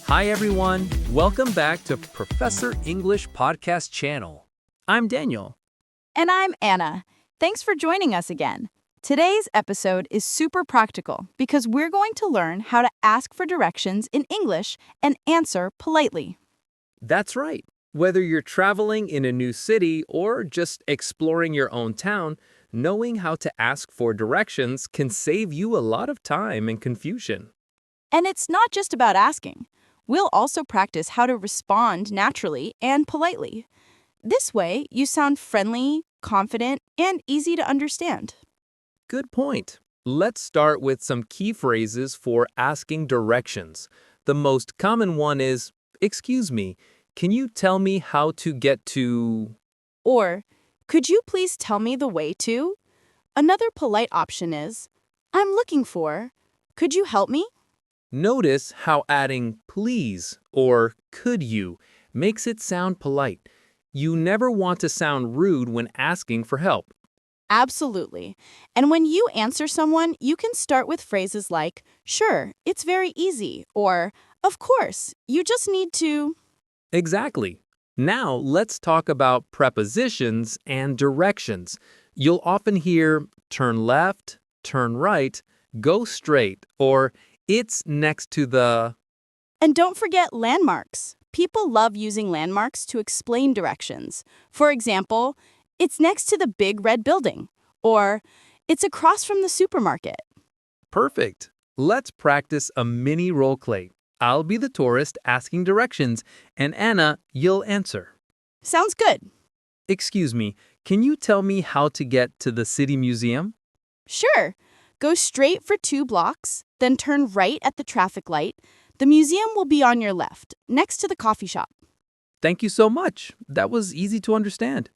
Hi everyone, welcome back to Professor English Podcast Channel. I'm Daniel. And I'm Anna. Thanks for joining us again. Today's episode is super practical because we're going to learn how to ask for directions in English and answer politely. That's right. Whether you're traveling in a new city or just exploring your own town, knowing how to ask for directions can save you a lot of time and confusion. And it's not just about asking. We'll also practice how to respond naturally and politely. This way, you sound friendly, confident, and easy to understand. Good point. Let's start with some key phrases for asking directions. The most common one is, "Excuse me, can you tell me how to get to?" Or, could you please tell me the way to? Another polite option is, I'm looking for. Could you help me? Notice how adding please or could you makes it sound polite. You never want to sound rude when asking for help. Absolutely. And when you answer someone, you can start with phrases like, sure, it's very easy, or, of course, you just need to. Exactly. Now let's talk about prepositions and directions. You'll often hear turn left, turn right, go straight, or it's next to the. And don't forget landmarks. People love using landmarks to explain directions. For example, it's next to the big red building, or it's across from the supermarket. Perfect. Let's practice a mini role play. I'll be the tourist asking directions, and Anna, you'll answer. Sounds good. Excuse me, can you tell me how to get to the city museum? Sure. Go straight for 2 blocks, then turn right at the traffic light. The museum will be on your left, next to the coffee shop. Thank you so much. That was easy to understand.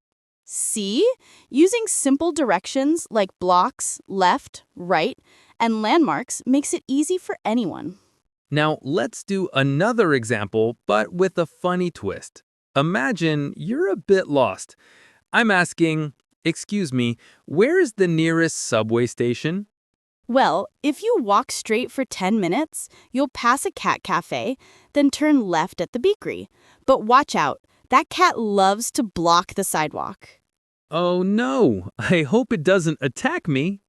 See? Using simple directions like blocks, left, right, and landmarks makes it easy for anyone. Now, let's do another example, but with a funny twist. Imagine you're a bit lost. I'm asking, excuse me, where is the nearest subway station? Well, if you walk straight for 10 minutes, you'll pass a cat cafe, then turn left at the bakery. But watch out, that cat loves to block the sidewalk. Oh no, I hope it doesn't attack me.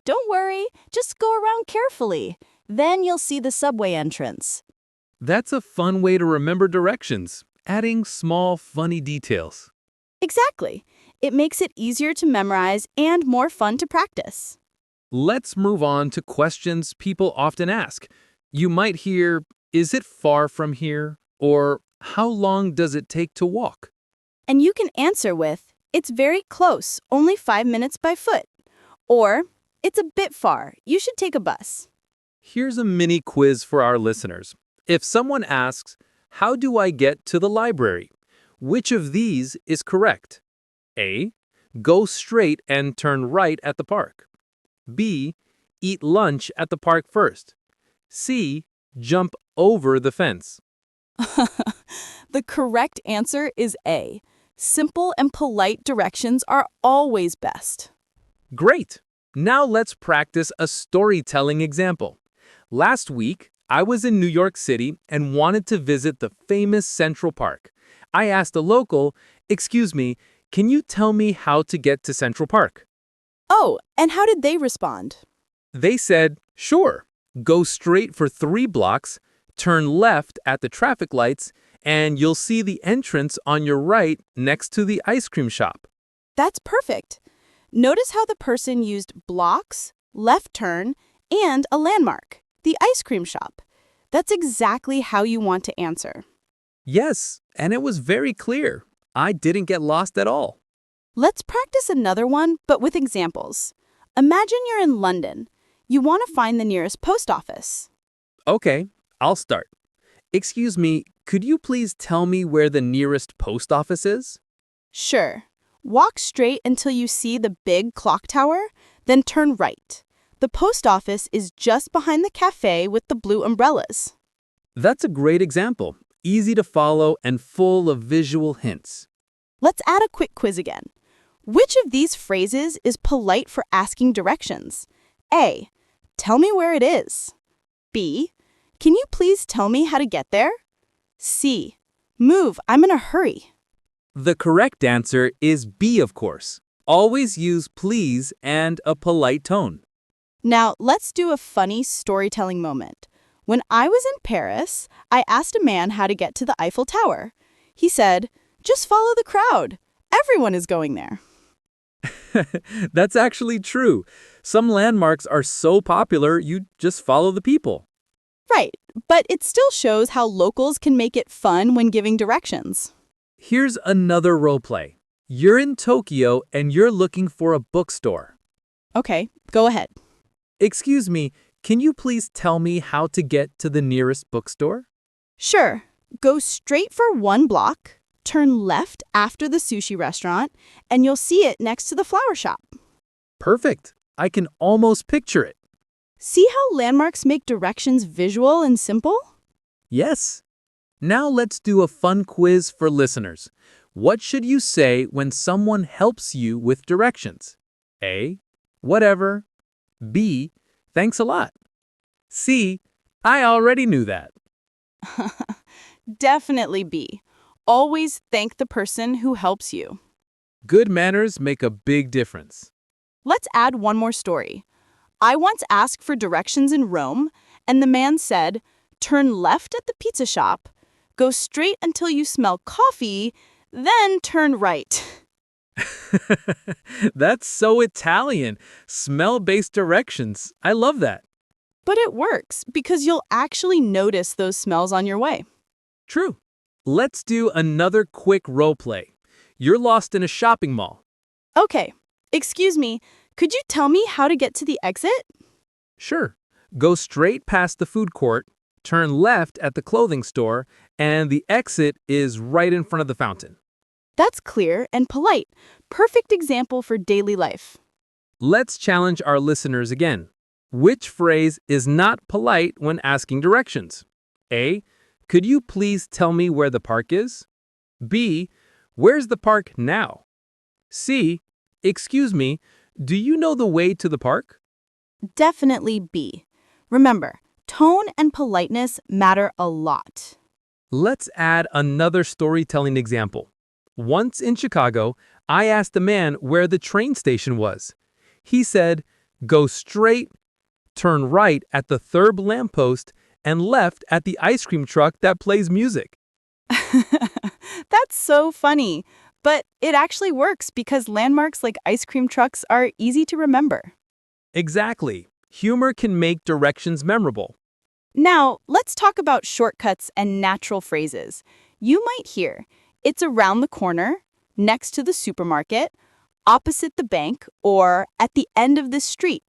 Don't worry, just go around carefully. Then you'll see the subway entrance. That's a fun way to remember directions, adding small, funny details. Exactly. It makes it easier to memorize and more fun to practice. Let's move on to questions people often ask. You might hear, is it far from here? Or how long does it take to walk? And you can answer with, it's very close, only 5 minutes by foot. Or, it's a bit far, you should take a bus. Here's a mini quiz for our listeners. If someone asks, how do I get to the library? Which of these is correct? A. Go straight and turn right at the park. B. Eat lunch at the park first. C. Jump over the fence. The correct answer is A. Simple and polite directions are always best. Great! Now let's practice a storytelling example. Last week, I was in New York City and wanted to visit the famous Central Park. I asked a local, excuse me, can you tell me how to get to Central Park? Oh, and how did they respond? They said, sure, go straight for 3 blocks, turn left at the traffic lights, and you'll see the entrance on your right next to the ice cream shop. That's perfect. Notice how the person used blocks, left turn, and a landmark, the ice cream shop. That's exactly how you want to answer. Yes, and it was very clear. I didn't get lost at all. Let's practice another one, but with examples. Imagine you're in London. You want to find the nearest post office. Okay, I'll start. Excuse me, could you please tell me where the nearest post office is? Sure. Walk straight until you see the big clock tower, then turn right. The post office is just behind the cafe with the blue umbrellas. That's a great example. Easy to follow and full of visual hints. Let's add a quick quiz again. Which of these phrases is polite for asking directions? A. Tell me where it is. B. Can you please tell me how to get there? C. Move, I'm in a hurry. The correct answer is B, of course. Always use please and a polite tone. Now, let's do a funny storytelling moment. When I was in Paris, I asked a man how to get to the Eiffel Tower. He said, "Just follow the crowd. Everyone is going there." That's actually true. Some landmarks are so popular, you just follow the people. Right, but it still shows how locals can make it fun when giving directions. Here's another role play. You're in Tokyo and you're looking for a bookstore. Okay, go ahead. Excuse me, can you please tell me how to get to the nearest bookstore? Sure, go straight for 1 block, turn left after the sushi restaurant, and you'll see it next to the flower shop. Perfect. I can almost picture it. See how landmarks make directions visual and simple? Yes. Now let's do a fun quiz for listeners. What should you say when someone helps you with directions? A. Whatever. B. Thanks a lot. C. I already knew that. Definitely B. Always thank the person who helps you. Good manners make a big difference. Let's add one more story. I once asked for directions in Rome, and the man said, "Turn left at the pizza shop, go straight until you smell coffee, then turn right." That's so Italian. Smell-based directions. I love that. But it works because you'll actually notice those smells on your way. True. Let's do another quick role play. You're lost in a shopping mall. Okay, excuse me, could you tell me how to get to the exit? Sure. Go straight past the food court, turn left at the clothing store, and the exit is right in front of the fountain. That's clear and polite. Perfect example for daily life. Let's challenge our listeners again. Which phrase is not polite when asking directions? A. Could you please tell me where the park is? B. Where's the park now? C. Excuse me, do you know the way to the park? Definitely B. Remember, tone and politeness matter a lot. Let's add another storytelling example. Once in Chicago, I asked a man where the train station was. He said, "Go straight, turn right at the third lamppost, and left at the ice cream truck that plays music." That's so funny, but it actually works because landmarks like ice cream trucks are easy to remember. Exactly. Humor can make directions memorable. Now, let's talk about shortcuts and natural phrases. You might hear, "It's around the corner," "next to the supermarket," "opposite the bank," or "at the end of this street."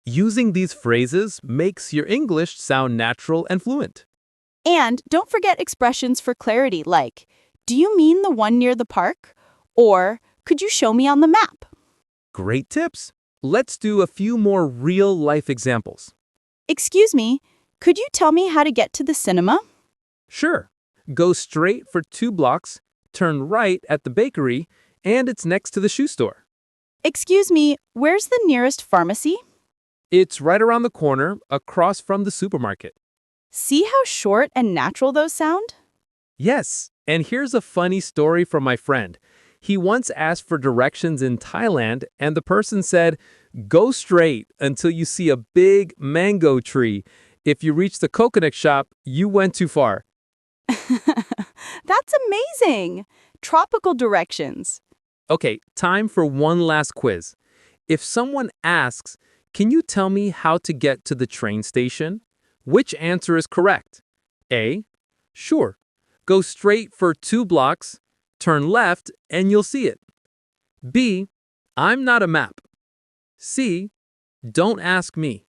Using these phrases makes your English sound natural and fluent. And don't forget expressions for clarity like, "Do you mean the one near the park?" Or, "Could you show me on the map?" Great tips. Let's do a few more real-life examples. "Excuse me, could you tell me how to get to the cinema?" Sure. Go straight for 2 blocks, turn right at the bakery, and it's next to the shoe store. "Excuse me, where's the nearest pharmacy?" It's right around the corner, across from the supermarket. See how short and natural those sound? Yes, and here's a funny story from my friend. He once asked for directions in Thailand, and the person said, "Go straight until you see a big mango tree. If you reach the coconut shop, you went too far." That's amazing! Tropical directions. Okay, time for one last quiz. If someone asks, "Can you tell me how to get to the train station?" Which answer is correct? A. Sure. Go straight for 2 blocks, turn left, and you'll see it. B. I'm not a map. C. Don't ask me.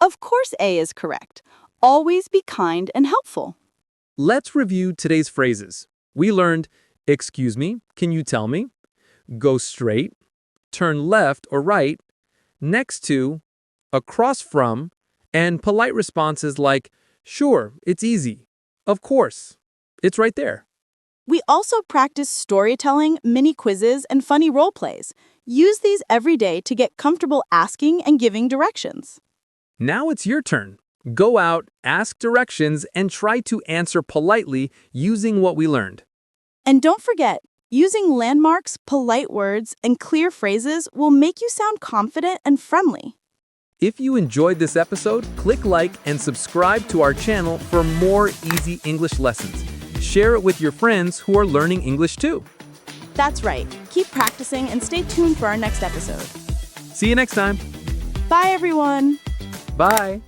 Of course A is correct. Always be kind and helpful. Let's review today's phrases. We learned, excuse me, can you tell me? Go straight, turn left or right, next to, across from, and polite responses like, sure, it's easy. Of course, it's right there. We also practice storytelling, mini quizzes, and funny role plays. Use these every day to get comfortable asking and giving directions. Now it's your turn. Go out, ask directions, and try to answer politely using what we learned. And don't forget, using landmarks, polite words, and clear phrases will make you sound confident and friendly. If you enjoyed this episode, click like and subscribe to our channel for more easy English lessons. Share it with your friends who are learning English too. That's right. Keep practicing and stay tuned for our next episode. See you next time. Bye, everyone. Bye.